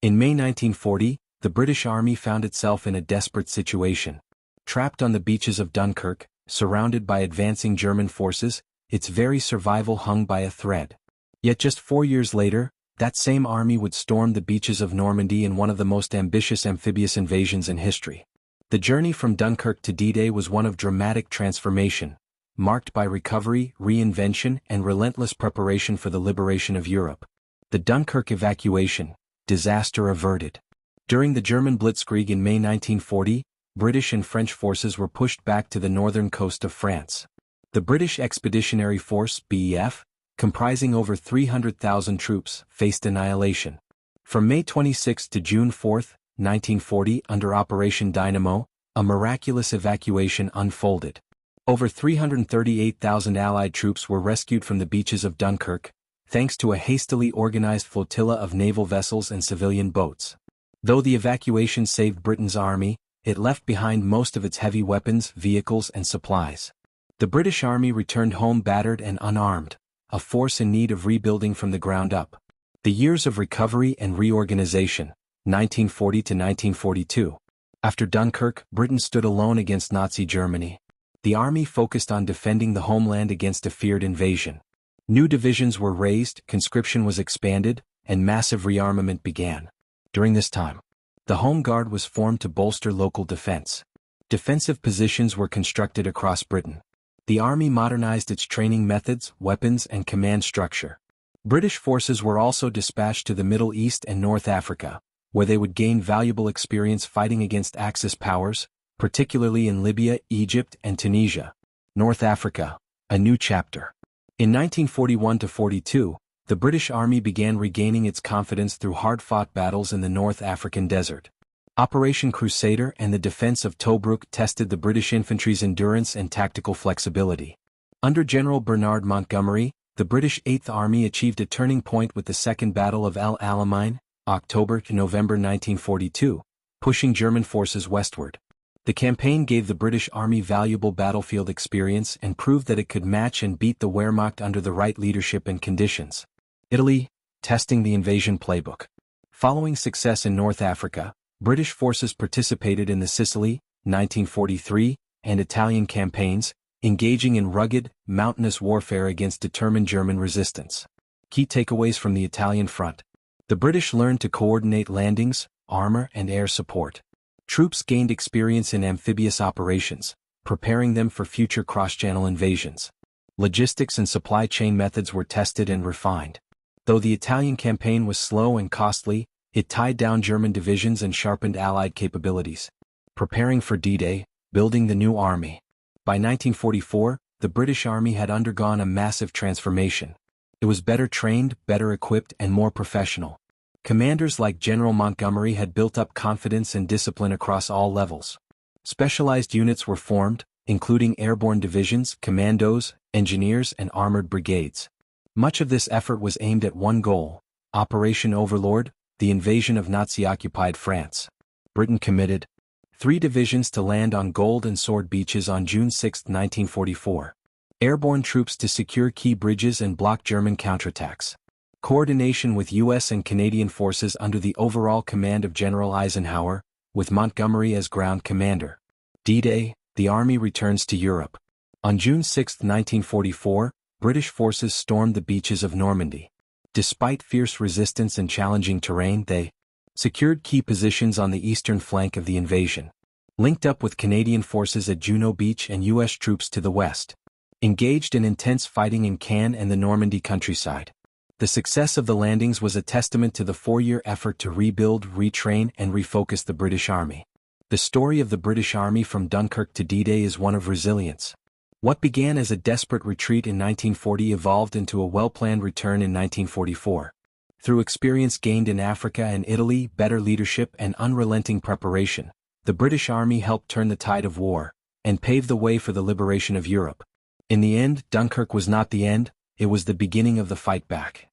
In May 1940, the British Army found itself in a desperate situation. Trapped on the beaches of Dunkirk, surrounded by advancing German forces, its very survival hung by a thread. Yet just 4 years later, that same army would storm the beaches of Normandy in one of the most ambitious amphibious invasions in history. The journey from Dunkirk to D-Day was one of dramatic transformation, marked by recovery, reinvention, and relentless preparation for the liberation of Europe. The Dunkirk evacuation, disaster averted. During the German Blitzkrieg in May 1940, British and French forces were pushed back to the northern coast of France. The British Expeditionary Force (BEF), comprising over 300,000 troops, faced annihilation. From May 26 to June 4, 1940, under Operation Dynamo, a miraculous evacuation unfolded. Over 338,000 Allied troops were rescued from the beaches of Dunkirk, thanks to a hastily organized flotilla of naval vessels and civilian boats. Though the evacuation saved Britain's army, it left behind most of its heavy weapons, vehicles, and supplies. The British Army returned home battered and unarmed, a force in need of rebuilding from the ground up. The years of recovery and reorganization, 1940 to 1942. After Dunkirk, Britain stood alone against Nazi Germany. The army focused on defending the homeland against a feared invasion. New divisions were raised, conscription was expanded, and massive rearmament began. During this time, the Home Guard was formed to bolster local defense. Defensive positions were constructed across Britain. The army modernized its training methods, weapons, and command structure. British forces were also dispatched to the Middle East and North Africa, where they would gain valuable experience fighting against Axis powers, particularly in Libya, Egypt, and Tunisia. North Africa, a new chapter. In 1941–42, the British Army began regaining its confidence through hard-fought battles in the North African desert. Operation Crusader and the defense of Tobruk tested the British infantry's endurance and tactical flexibility. Under General Bernard Montgomery, the British Eighth Army achieved a turning point with the Second Battle of El Alamein, October to November 1942, pushing German forces westward. The campaign gave the British Army valuable battlefield experience and proved that it could match and beat the Wehrmacht under the right leadership and conditions. Italy, testing the invasion playbook. Following success in North Africa, British forces participated in the Sicily, 1943, and Italian campaigns, engaging in rugged, mountainous warfare against determined German resistance. Key takeaways from the Italian front. The British learned to coordinate landings, armor, and air support. Troops gained experience in amphibious operations, preparing them for future cross-channel invasions. Logistics and supply chain methods were tested and refined. Though the Italian campaign was slow and costly, it tied down German divisions and sharpened Allied capabilities. Preparing for D-Day, building the new army. By 1944, the British Army had undergone a massive transformation. It was better trained, better equipped, and more professional. Commanders like General Montgomery had built up confidence and discipline across all levels. Specialized units were formed, including airborne divisions, commandos, engineers, and armored brigades. Much of this effort was aimed at one goal: Operation Overlord, the invasion of Nazi-occupied France. Britain committed 3 divisions to land on Gold and Sword beaches on June 6, 1944. Airborne troops to secure key bridges and block German counterattacks. Coordination with U.S. and Canadian forces under the overall command of General Eisenhower, with Montgomery as ground commander. D-Day, the Army returns to Europe. On June 6, 1944, British forces stormed the beaches of Normandy. Despite fierce resistance and challenging terrain, they secured key positions on the eastern flank of the invasion. Linked up with Canadian forces at Juno Beach and U.S. troops to the west. Engaged in intense fighting in Caen and the Normandy countryside. The success of the landings was a testament to the 4-year effort to rebuild, retrain, and refocus the British Army. The story of the British Army from Dunkirk to D-Day is one of resilience. What began as a desperate retreat in 1940 evolved into a well-planned return in 1944. Through experience gained in Africa and Italy, better leadership, and unrelenting preparation, the British Army helped turn the tide of war and pave the way for the liberation of Europe. In the end, Dunkirk was not the end, it was the beginning of the fight back.